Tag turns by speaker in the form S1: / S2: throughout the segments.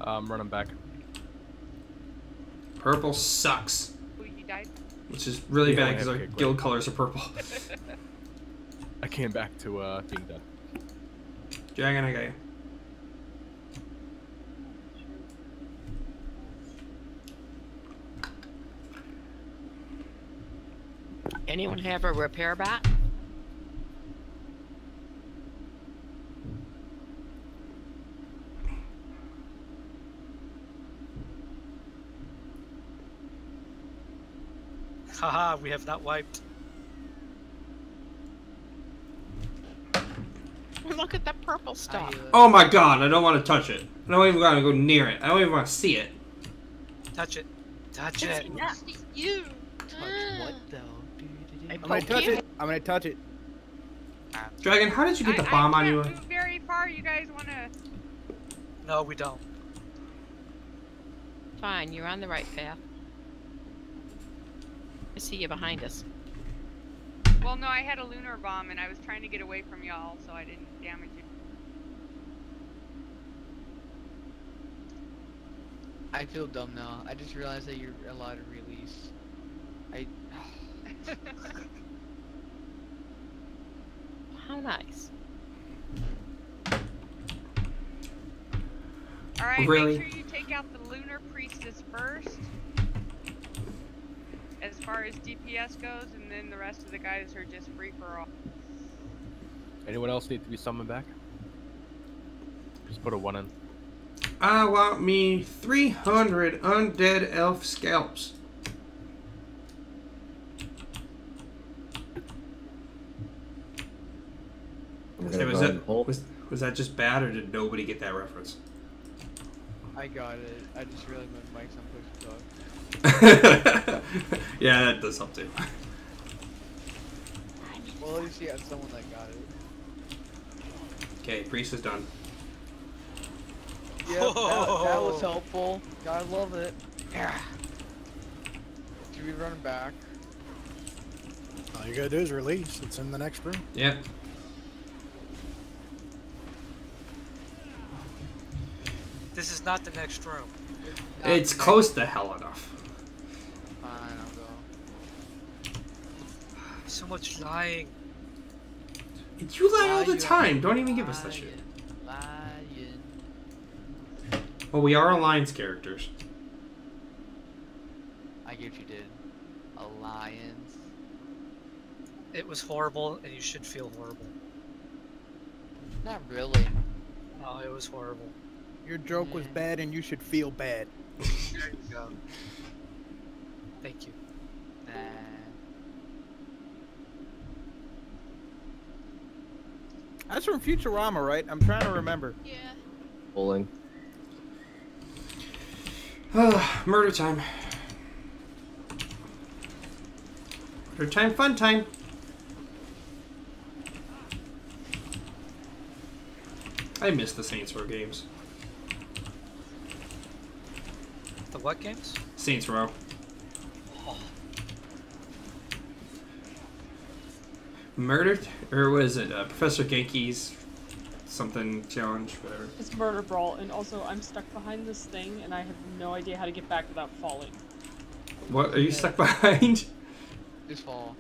S1: I'm running back.
S2: Purple sucks.
S3: Oh, you died?
S2: Which is really
S1: Yeah,
S2: bad
S1: I
S2: because
S1: have
S2: our
S1: kick weight.
S2: guild colors are purple.
S1: I came back to being dead.
S2: Dragon, I got you.
S4: Anyone have a repair bot?
S5: Haha, we have not wiped.
S4: Look at the purple stuff.
S2: Oh my god, I don't want to touch it. I don't even want to go near it. I don't even want to see it.
S5: Touch it. Touch it.
S3: You.
S6: What though?
S4: I'm
S6: gonna touch it. I'm gonna touch it.
S2: Dragon, how did you get the bomb on you?
S3: I can't move very far. You guys want to...
S5: No, we don't.
S4: Fine, you're on the right path. I see you behind us.
S3: Well, no, I had a lunar bomb and I was trying to get away from y'all, so I didn't damage it.
S6: I feel dumb now. I just realized that you're allowed to release.
S4: How nice.
S3: Alright,
S2: Really?
S3: make sure you take out the lunar priestess first. As far as DPS goes, and then the rest of the guys are just free for all.
S1: Anyone else need to be summoned back? Just put a 1 in.
S2: I want me 300 undead elf scalps. Okay, was that just bad, or did nobody get that reference?
S6: I got it. I just realized my mic's on push talk.
S2: Yeah, that does help too.
S6: Well, at least you had someone that got it.
S2: Okay, priest is done.
S6: Yep, that was helpful. Gotta love it. Should we run back?
S7: All you gotta do is release. It's in the next room.
S2: Yep.
S5: This is not the next room.
S2: It's close to hell enough.
S6: Fine, I'll go.
S5: So much lying.
S2: You lie all the time. Don't even give us that shit.
S6: Lying.
S2: Well, we are alliance characters.
S6: I get what you did. Alliance.
S5: It was horrible, and you should feel horrible.
S6: Not really.
S5: Oh, it was horrible.
S7: Your joke was bad, and you should feel bad.
S5: There you go. Thank you.
S6: Nah.
S7: That's from Futurama, right? I'm trying to remember.
S3: Yeah.
S8: Bowling.
S2: Murder time. Murder time, fun time. I miss the Saints Row games.
S5: The what games?
S2: Saints Row.
S5: Oh,
S2: Murder, or was it Professor Genki's something challenge, whatever.
S9: It's Murder Brawl, and also I'm stuck behind this thing, and I have no idea how to get back without falling.
S2: What are you stuck behind?
S6: Just fall.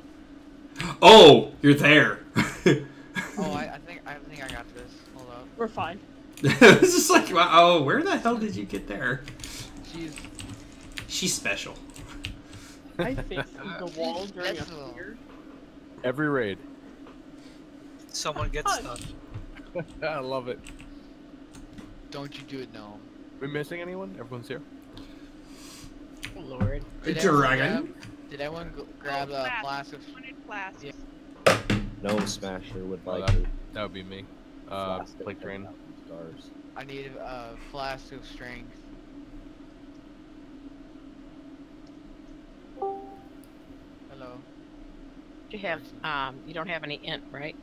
S2: Oh, you're there.
S6: Oh, I think I got this. Hold up.
S9: We're fine.
S2: It's just like, wow, oh, where the hell did you get there? She's special.
S9: I faced the wall during a
S6: special.
S9: fear.
S1: Every raid.
S5: someone gets stuck.
S1: I love it.
S6: Don't you do it, no.
S1: We missing anyone? Everyone's here.
S4: Oh, Lord.
S2: Dragon.
S6: Did everyone grab a flask of...
S3: Flask.
S6: Yeah.
S8: Gnome Smasher would
S1: Oh,
S8: like
S1: that,
S8: to.
S1: that would be me.
S8: Flask of
S1: Blake Drain.
S8: Stars.
S6: I need a flask of strength. Hello.
S4: You have, you don't have any int, right?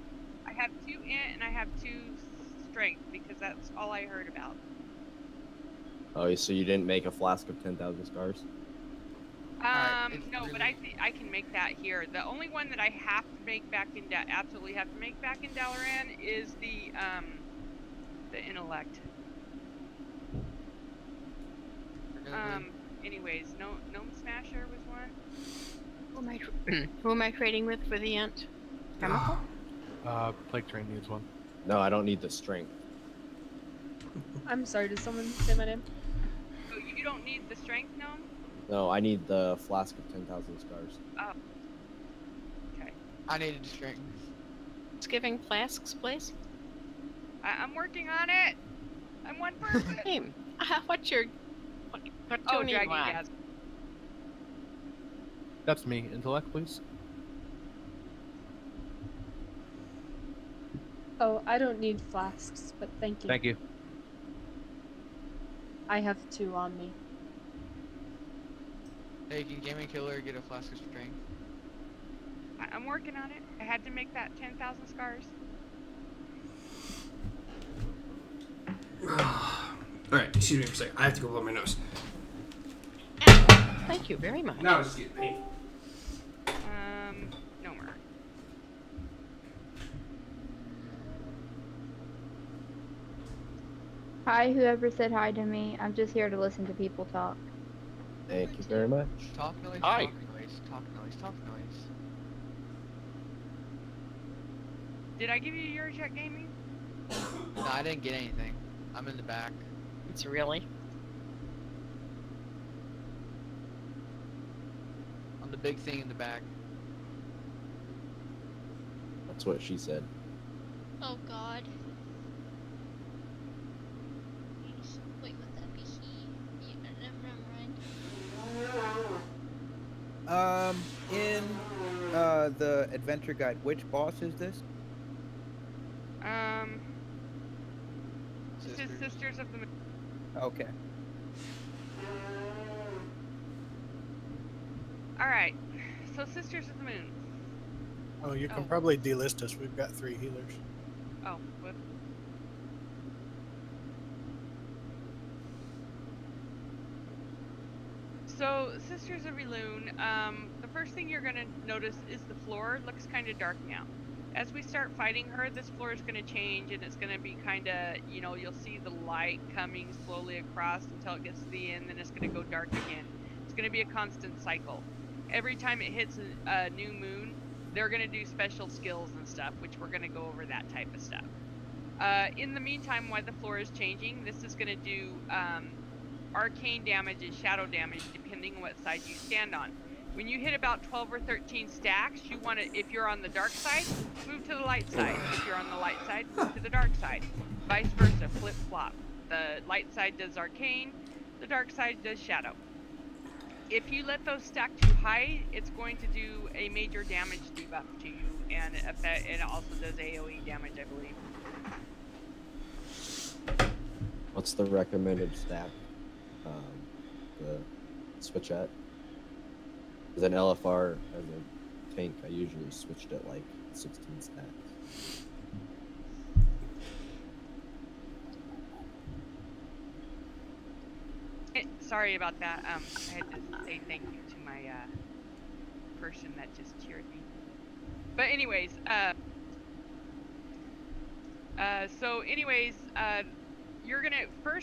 S3: I have 2 int and I have 2 strength because that's all I heard about.
S8: Oh, so you didn't make a flask of 10,000 stars?
S3: No,
S6: really...
S3: but I think I can make that here. The only one that I have to make back in absolutely have to make back in Dalaran is the intellect. anyways, Gnome Smasher was one.
S4: Who am I trading with for the ant? Chemical?
S1: Plague Train needs one.
S8: No, I don't need the strength.
S9: I'm sorry, did someone say my name?
S3: So you don't need the strength gnome?
S8: No, I need the flask of 10,000 scars.
S3: Oh. Okay.
S6: I needed strength.
S4: It's giving flasks, please.
S3: I'm working on it. I'm one person.
S4: Hey, what
S3: Oh,
S4: tuning
S3: Dragon
S4: you on?
S3: Gas.
S1: That's me. Intellect, please.
S9: Oh, I don't need flasks, but thank you.
S1: Thank you.
S9: I have 2 on me.
S6: Hey, can Gaming Killer get a flask of strength?
S3: I'm working on it. I had to make that 10,000 scars.
S2: Alright, excuse me for a second. I have to go blow my nose.
S4: Thank you very much.
S2: Now it's just getting painful.
S3: No more.
S10: Hi, whoever said hi to me. I'm just here to listen to people talk.
S8: Thank you very much.
S6: Talk noise,
S1: Hi.
S6: talk noise, talk noise, talk noise.
S3: Did I give you your Jet Gaming?
S6: No, I didn't get anything. I'm in the back.
S4: It's really.
S6: I'm the big thing in the back.
S8: That's what she said.
S11: Oh god. Wait, would that be he? Yeah, never mind.
S12: In the adventure guide, which boss is this?
S3: This is Sisters of the Moon.
S12: Okay.
S3: Alright, so Sisters of the Moon.
S7: Oh, you can
S3: Oh.
S7: probably delist us. We've got 3 healers.
S3: Oh, whoop. So, Sisters of Elune, the first thing you're going to notice is the floor looks kind of dark now. As we start fighting her, this floor is going to change and it's going to be kind of, you know, you'll see the light coming slowly across until it gets to the end, then it's going to go dark again. It's going to be a constant cycle. Every time it hits a new moon, they're going to do special skills and stuff, which we're going to go over that type of stuff. In the meantime, while the floor is changing, this is going to do arcane damage and shadow damage depending on what side you stand on. When you hit about 12 or 13 stacks, you want to, if you're on the dark side, move to the light side. If you're on the light side, move to the dark side. Vice versa, flip-flop. The light side does arcane, the dark side does shadow. If you let those stack too high, it's going to do a major damage debuff to you, and it also does AoE damage, I believe.
S8: What's the recommended stack? The switch at? As an LFR, as a tank, I usually switched at like 16 stacks.
S3: Sorry about that. I had to say thank you to my person that just cheered me. But anyways,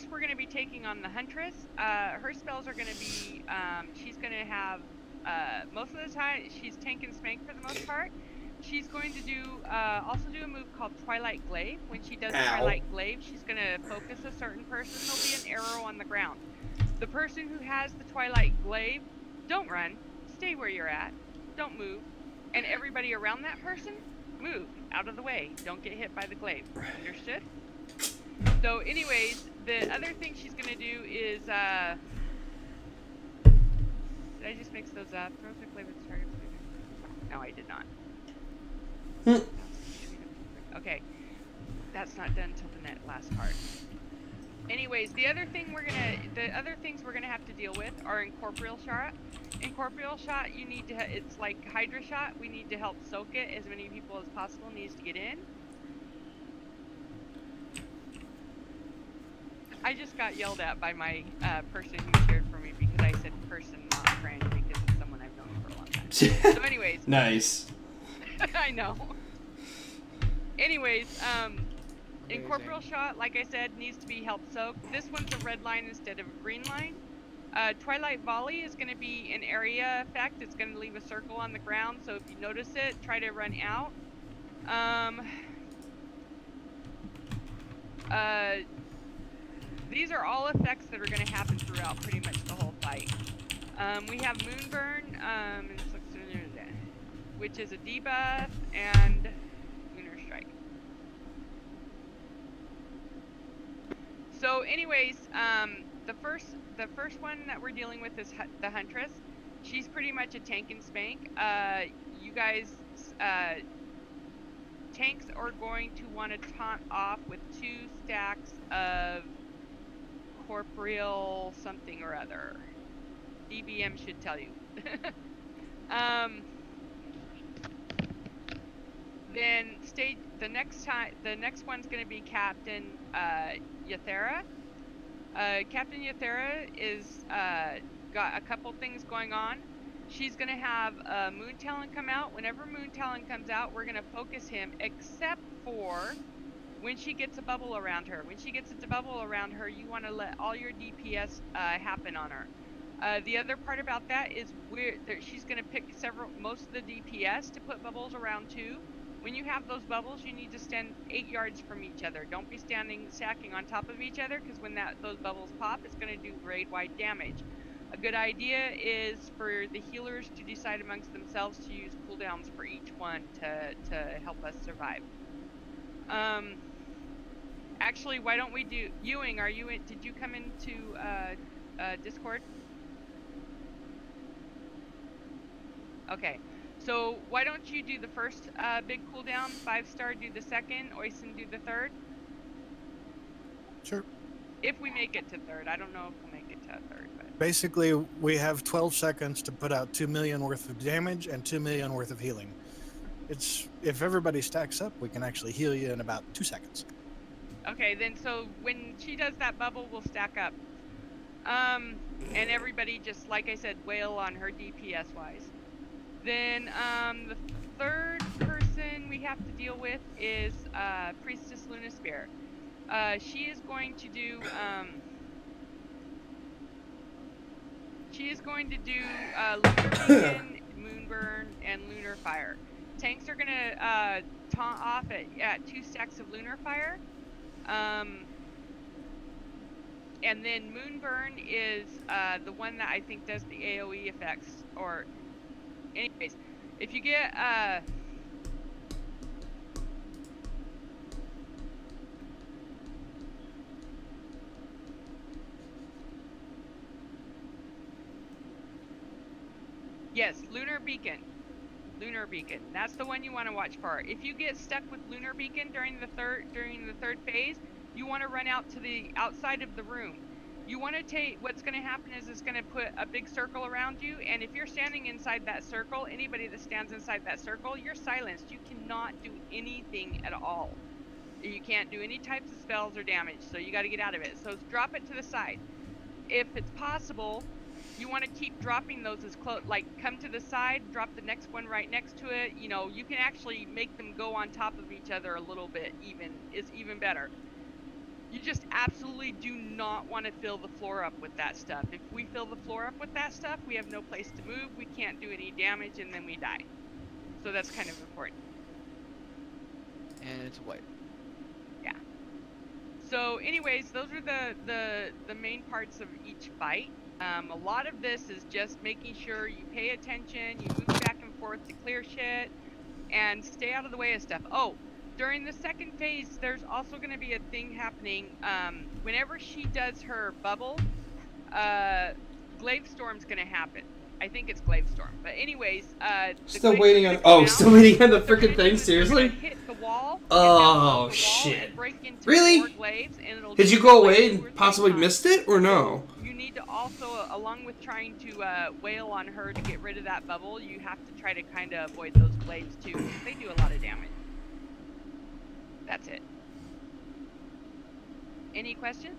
S3: we're gonna be taking on the Huntress. Her spells are gonna be, she's gonna have, most of the time, she's tank and spank for the most part. She's going to do, also do a move called Twilight Glaive. When she does Twilight Glaive, she's gonna focus a certain person. There'll be an arrow on the ground. The person who has the Twilight Glaive, don't run, stay where you're at, don't move, and everybody around that person, move out of the way. Don't get hit by the glaive. Understood? So anyways, the other thing she's gonna do is, did I just mix those up? Throw the glaive at the target. No, I did not. Okay, that's not done until the last part. Anyways, the other things we're gonna have to deal with are incorporeal shot. Incorporeal shot, you need to, it's like Hydra shot. We need to help soak it. As many people as possible needs to get in. I just got yelled at by my person who cheered for me because I said person, not friend, because it's someone I've known for a long time. So anyways.
S2: Nice.
S3: I know. Anyways, incorporeal shot, like I said, needs to be help soaked. This one's a red line instead of a green line. Twilight Volley is going to be an area effect. It's going to leave a circle on the ground, so if you notice it, try to run out. These are all effects that are going to happen throughout pretty much the whole fight. We have Moonburn, which is a debuff, and Lunar Strike. So anyways, the first one that we're dealing with is the Huntress. She's pretty much a tank and spank. You guys, tanks are going to want to taunt off with 2 stacks of corporeal something or other. DBM should tell you. Then the next one's going to be Captain Yathera. Captain Yathera is got a couple things going on. She's going to have Moon Talon come out. Whenever Moon Talon comes out, we're going to focus him, except for when she gets a bubble around her. When she gets a bubble around her, you want to let all your DPS happen on her. The other part about that is she's going to pick most of the DPS to put bubbles around too. When you have those bubbles, you need to stand 8 yards from each other. Don't be stacking on top of each other, because when those bubbles pop, it's going to do grade-wide damage. A good idea is for the healers to decide amongst themselves to use cooldowns for each one to help us survive. Actually, why don't we do Ewing? Did you come into Discord? Okay. So why don't you do the first big cooldown, 5-star do the second, Oisin do the third?
S7: Sure.
S3: If we make it to third. I don't know if we'll make it to third. But...
S7: Basically, we have 12 seconds to put out 2 million worth of damage and 2 million worth of healing. If everybody stacks up, we can actually heal you in about 2 seconds.
S3: Okay, then so when she does that bubble, we'll stack up. And everybody just, like I said, wail on her DPS wise. Then the third person we have to deal with is Priestess Luna Spear. She is going to do Lunar Beacon, Moonburn, and Lunar Fire. Tanks are gonna taunt off at 2 stacks of Lunar Fire. And then Moonburn is the one that I think does the AoE effects. Or, anyways, if you get yes, Lunar Beacon. Lunar Beacon. That's the one you want to watch for. If you get stuck with Lunar Beacon during the third phase, you want to run out to the outside of the room. You want to take, what's going to happen is it's going to put a big circle around you, and if you're standing inside that circle, anybody that stands inside that circle, you're silenced. You cannot do anything at all. You can't do any types of spells or damage, so you got to get out of it. So drop it to the side. If it's possible, you want to keep dropping those as close, like come to the side, drop the next one right next to it. You know, you can actually make them go on top of each other a little bit, is even better. You just absolutely do not want to fill the floor up with that stuff. If we fill the floor up with that stuff, we have no place to move, we can't do any damage, and then we die. So that's kind of important.
S6: And it's white.
S3: Yeah. So anyways, those are the main parts of each fight. A lot of this is just making sure you pay attention, you move back and forth to clear shit, and stay out of the way of stuff. Oh, during the second phase, there's also going to be a thing happening. Whenever she does her bubble, Glaive Storm's going to happen. I think it's Glaive Storm. But anyways,
S2: still waiting on. Oh, still waiting on the freaking thing. Seriously?
S3: Hit the wall.
S2: Oh shit! Really? Did you go away and possibly missed it, or no?
S3: You need to also, along with trying to wail on her to get rid of that bubble, you have to try to kind of avoid those glaives too, because they do a lot of damage. That's it. Any questions?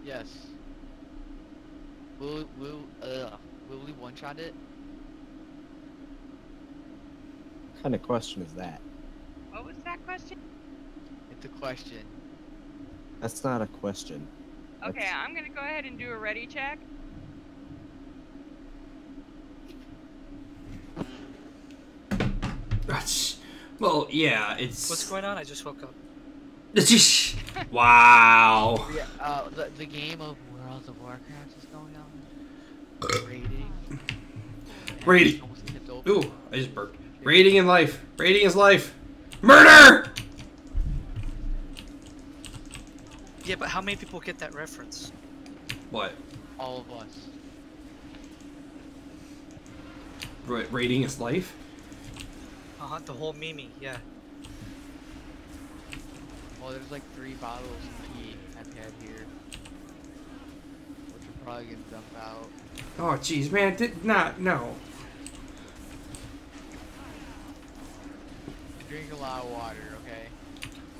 S6: Yes. Will we one-shot it?
S8: kind of question is that?
S3: What was that question?
S6: It's a question.
S8: That's not a question.
S3: Okay, I'm gonna go ahead and do a ready check.
S2: Well, yeah, it's.
S5: What's going on? I just woke up.
S2: Wow.
S6: Yeah, the game of World of Warcraft is going on. Rating.
S2: Rating. Ooh, I just burped. Rating in life. Rating is life. Murder!
S5: Yeah, but how many people get that reference?
S2: What?
S6: All of us.
S2: Rating is life?
S5: The whole Mimi, yeah.
S6: Well, there's like 3 bottles of tea I've had here, which are probably gonna dump out.
S2: Oh, jeez, man, no.
S6: Drink a lot of water, okay?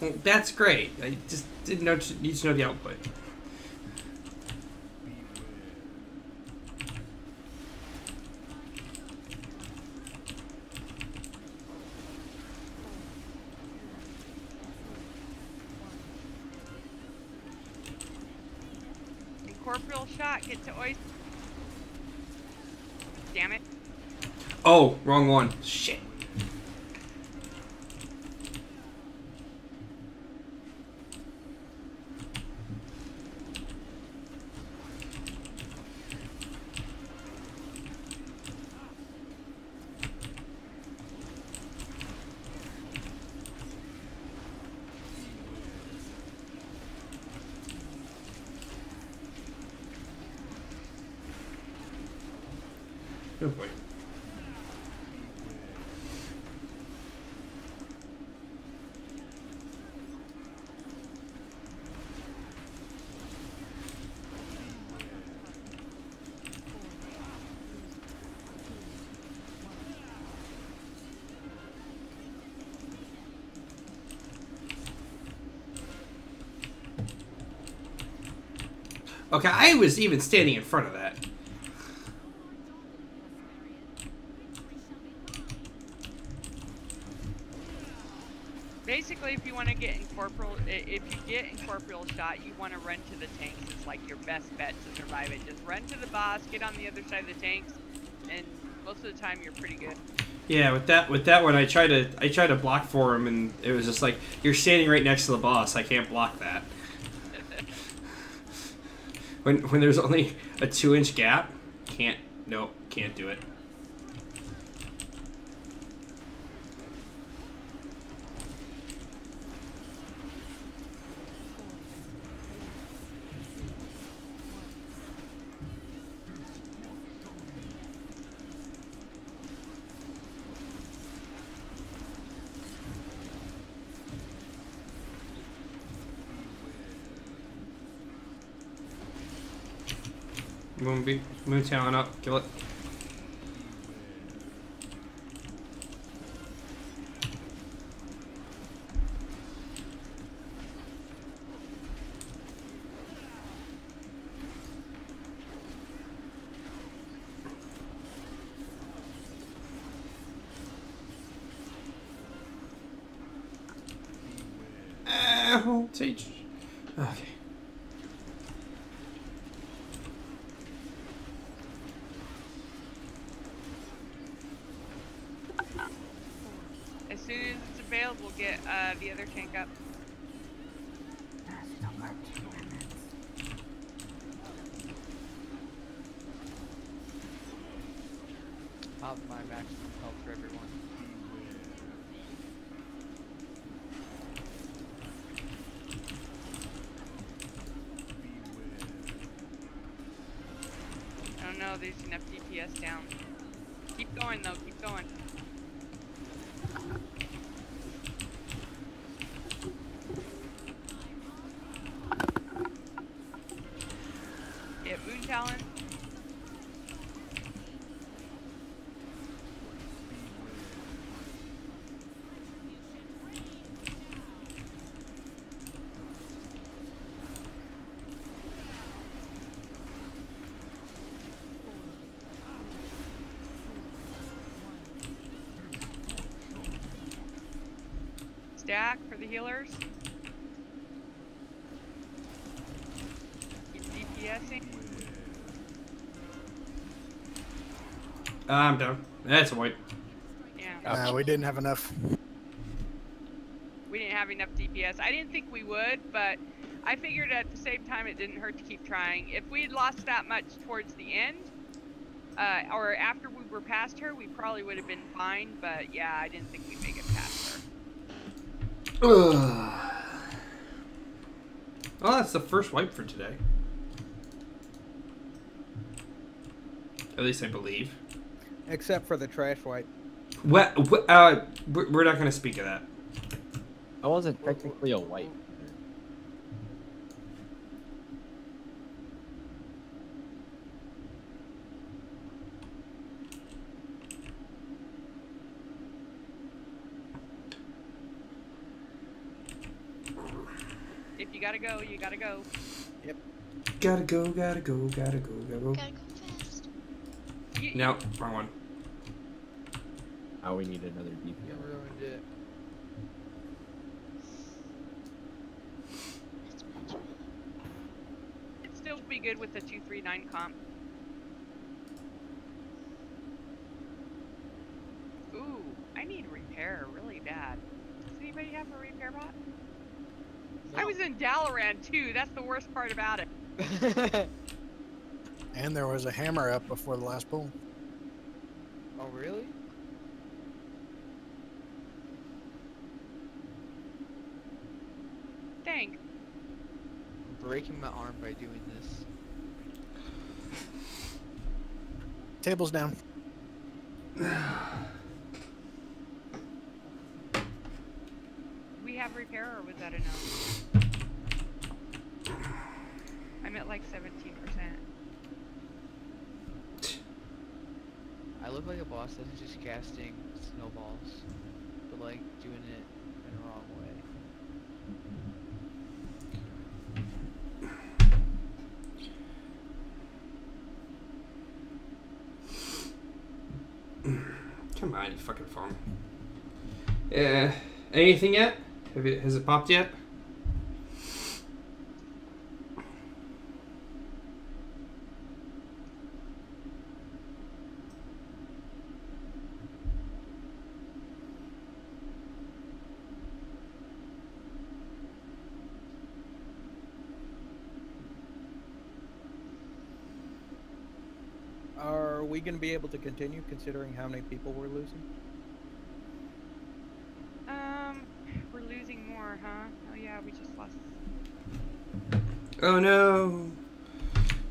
S2: Well, that's great. I just didn't know. Need to know the output.
S3: Incorporeal shot. Get to oyster. Damn it.
S2: Oh, wrong one. Shit. Good boy. Okay, I was even standing in front of that.
S3: Basically, if you want to get incorporeal, if you get incorporeal shot, you want to run to the tanks. It's like your best bet to survive it. Just run to the boss, get on the other side of the tanks, and most of the time you're pretty good.
S2: Yeah, with that one, I tried to block for him, and it was just like, you're standing right next to the boss. I can't block that. when there's only a 2-inch gap, can't do it. Moon talent up, kill it. Teach. Okay.
S3: As soon as it's available, get the other tank up.
S6: Pop my maximum health for everyone.
S3: I don't know, there's enough DPS down. Keep going though, keep going. Get Moon Talon. stack for the healers. Keep DPSing.
S2: I'm down. That's a white.
S3: Yeah.
S7: We didn't have enough.
S3: We didn't have enough DPS. I didn't think we would, but I figured at the same time it didn't hurt to keep trying. If we had lost that much towards the end, or after we were past her, we probably would have been fine, but yeah, I didn't think we'd make it past her.
S2: Well, that's the first wipe for today. At least I believe.
S12: Except for the trash wipe.
S2: We're not going to speak of that.
S8: I wasn't technically a wipe.
S3: If you gotta go, you gotta go.
S12: Yep.
S2: Gotta go, gotta go, gotta go, gotta go.
S11: Gotta go fast.
S2: No, wrong one.
S8: Now we need another DPS.
S6: Ruined it.
S3: It'd still be good with the 239 comp. Ooh, I need repair really bad. Does anybody have a repair bot? I was in Dalaran too. That's the worst part about it.
S7: And there was a hammer up before the last pull.
S6: Oh, really?
S3: Dang.
S6: I'm breaking my arm by doing this.
S7: Table's down.
S3: We have repair, or was that a no? I'm at like 17%.
S6: I look like a boss that's just casting snowballs, but like doing it in the wrong way.
S2: Come on, you fucking phone. Anything yet? Has it popped yet?
S12: Are we going to be able to continue considering how many people we're losing?
S3: We're losing more, huh? Oh yeah, we just lost.
S2: Oh no.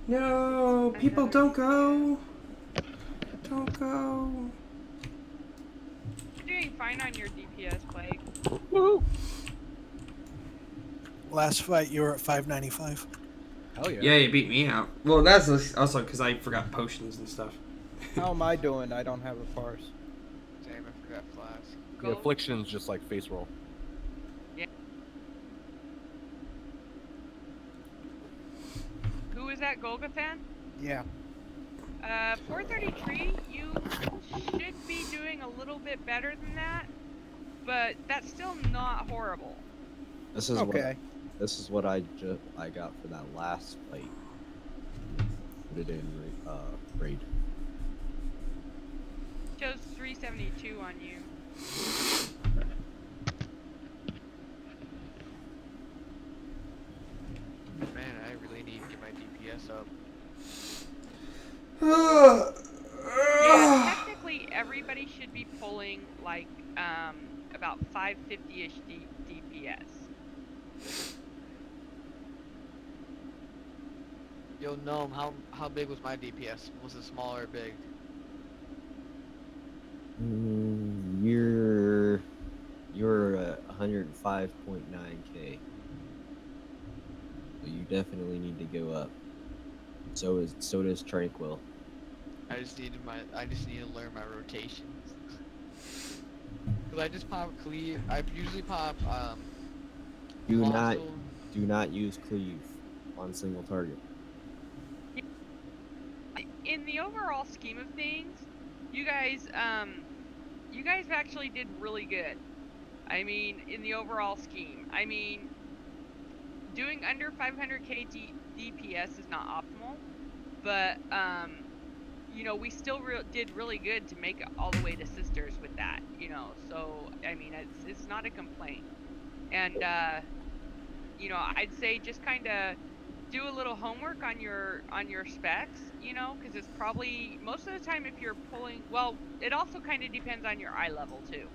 S2: No, people don't go. Don't go.
S3: You're doing fine on your DPS, Plague.
S7: Woo! Last fight, you were at 595.
S1: Hell yeah.
S2: Yeah, you beat me out. Well, that's also because I forgot potions and stuff.
S12: How am I doing? I don't have a parse.
S6: Damn, I forgot flask.
S1: The affliction's just like face roll.
S3: Yeah. Who is that, Golga fan?
S12: Yeah.
S3: 433, you should be doing a little bit better than that, but that's still not horrible.
S8: This is
S12: okay.
S8: This is what I got for that last fight. Put it in raid.
S3: Shows 372 on you.
S6: Man, I really need to get my DPS up.
S3: Yeah, technically everybody should be pulling like about 550-ish DPS.
S6: Yo, Gnome, how big was my DPS? Was it small or big?
S8: You're at 105.9k. So you definitely need to go up. So does Tranquil.
S6: I just need to learn my rotations. Cause I just pop cleave. I usually pop
S8: Do
S6: console.
S8: not use cleave on single target.
S3: In the overall scheme of things, you guys actually did really good. I mean, in the overall scheme. I mean, doing under 500k DPS is not optimal, but you know, we still did really good to make it all the way to Sisters with that, you know. So I mean, it's not a complaint. And you know, I'd say just kind of do a little homework on your specs, you know, because it's probably most of the time if you're pulling, well, it also kind of depends on your eye level too.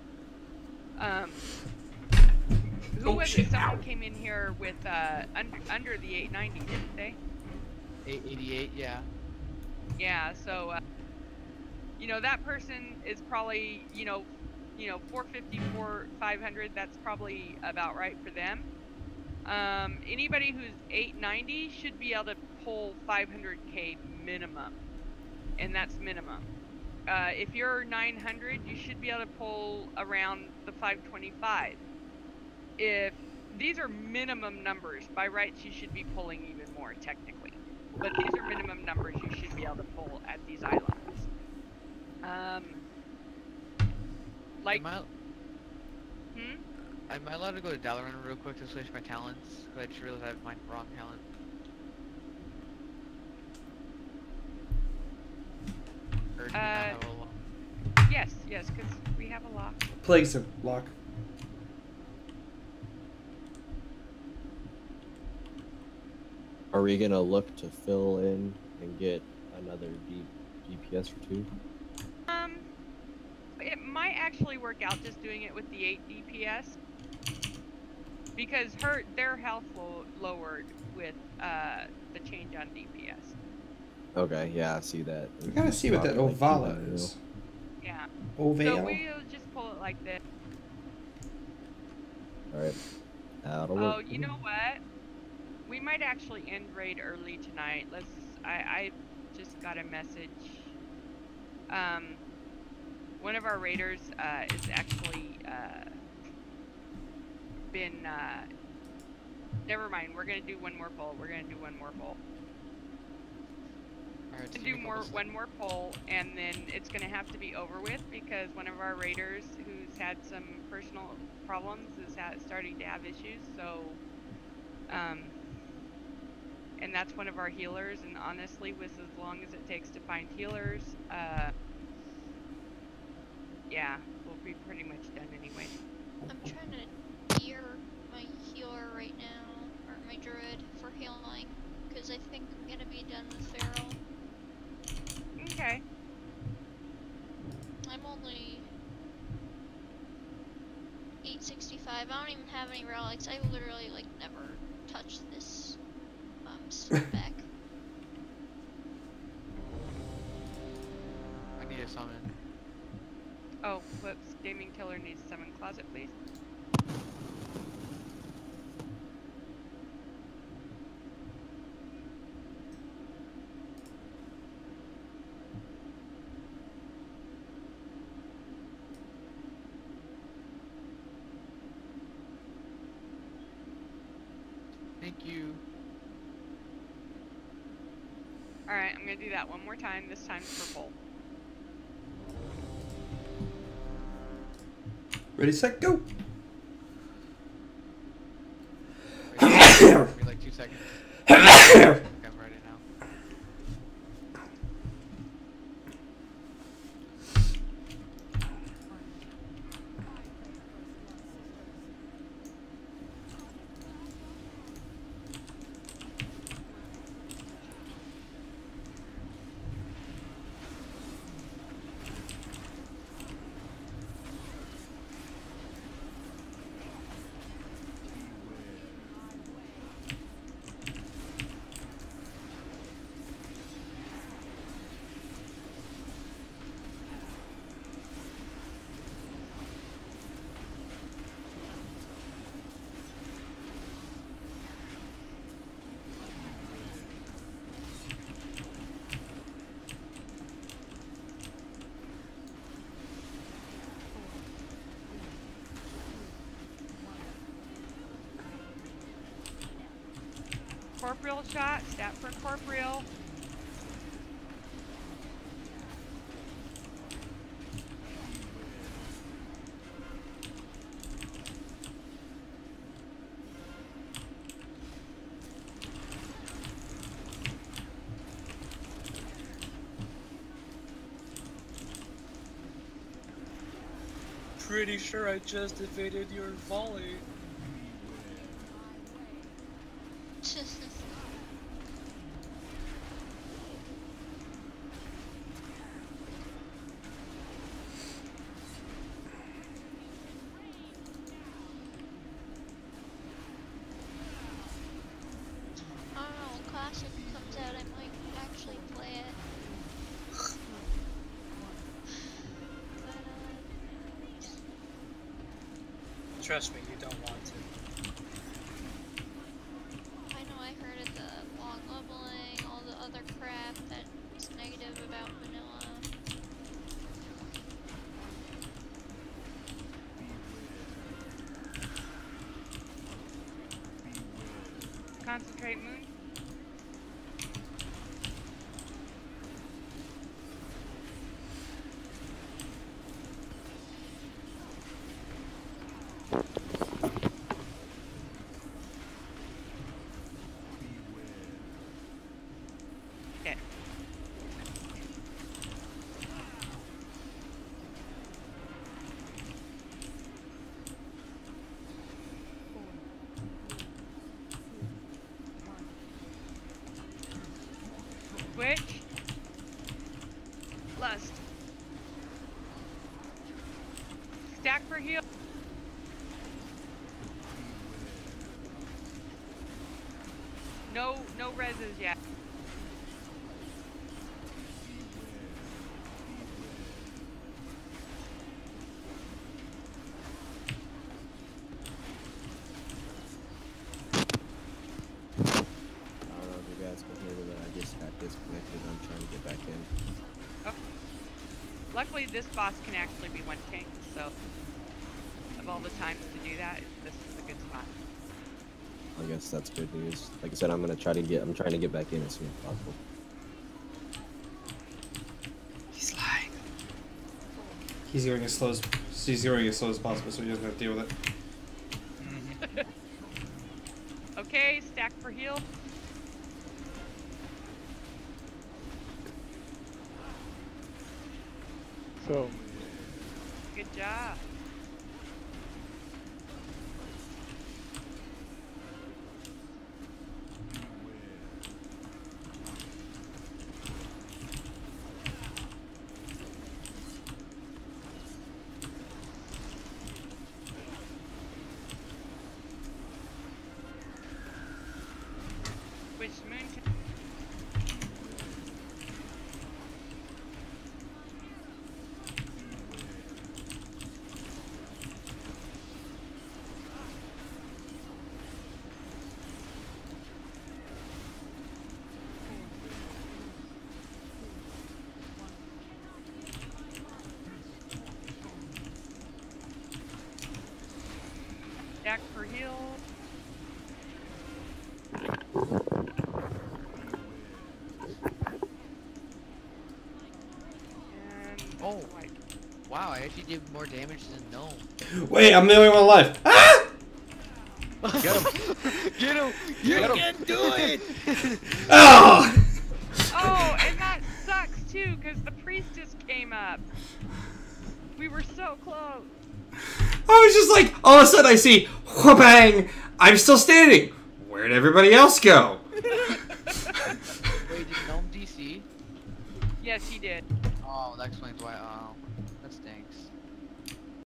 S3: Who was it? Someone came in here with under the 890, didn't they?
S6: 888, yeah.
S3: Yeah, so you know, that person is probably, you know 450, 500. That's probably about right for them. Anybody who's 890 should be able to pull 500k minimum, and that's minimum. If you're 900, you should be able to pull around the 525. If these are minimum numbers, by rights you should be pulling even more technically, but these are minimum numbers you should be able to pull at these islands. Like,
S6: am I allowed to go to Dalaran real quick to switch my talents? Because I just realized I have my wrong talent. Or do we not have a lock?
S3: Yes, because we have a lock.
S2: Plague's a lock.
S8: Are we gonna look to fill in and get another DPS or 2?
S3: It might actually work out just doing it with the 8 DPS, because their health lowered with the change on DPS.
S8: Okay, yeah, I see that.
S2: We gotta see what that Ovala is.
S3: Yeah.
S2: Ovale.
S3: So we'll just pull it like this.
S8: Alright.
S3: Oh, you know what? We might actually end raid early tonight. I just got a message. One of our raiders is actually been never mind, we're gonna do one more poll. Alright, do one more poll, and then it's gonna have to be over with, because one of our raiders who's had some personal problems is starting to have issues. So and that's one of our healers, and honestly, with as long as it takes to find healers, yeah, we'll be pretty much done anyway.
S11: I'm trying to gear my healer right now, or my druid, for healing, because I think I'm gonna be done with Feral.
S3: Okay.
S11: I'm only 865. I don't even have any relics. I literally like never touched this spec.
S6: I need a summon.
S3: Oh, whoops. Gaming Killer needs to summon Closet, please.
S6: Thank you.
S3: Alright, I'm gonna do that one more time. This time for poll.
S2: Ready, set, go!
S6: Give me like 2 seconds. I'm ready now.
S3: Corporeal shot, stat for corporeal.
S5: pretty sure I just evaded your volley.
S11: I don't know, when Classic comes out, I might actually play it.
S5: Trust me, you don't want to.
S11: I know I heard of the long leveling, all the other crap that's negative about vanilla.
S3: Concentrate, Moon. Okay. Switch. Lust. Stack for heal. No reses yet.
S8: I don't know if you guys can hear me, but I just got disconnected. I'm trying to get back in.
S3: Oh. Luckily, this boss can actually be one tank, so of all the times to do that, this is a good spot.
S8: I guess that's good news. Like I said, I'm trying to get back in as soon as possible.
S5: He's lying.
S2: He's going as slow as possible, so he doesn't have to deal with it.
S3: Okay, stack for heal.
S13: So,
S3: Good job. Which moon? Stack for heal.
S6: Oh, wow, I actually did more damage than Gnome.
S2: Wait, I'm the only one alive. Ah!
S6: Get him! Get him!
S12: You can do it!
S2: Oh!
S3: Oh, and that sucks too, because the priestess came up. We were so close.
S2: I was just like, all of a sudden I see, wha-bang! I'm still standing. Where'd everybody else go?
S6: Wait, did Gnome DC?
S3: Yes, he did.
S6: Oh, that explains why. Oh, that stinks.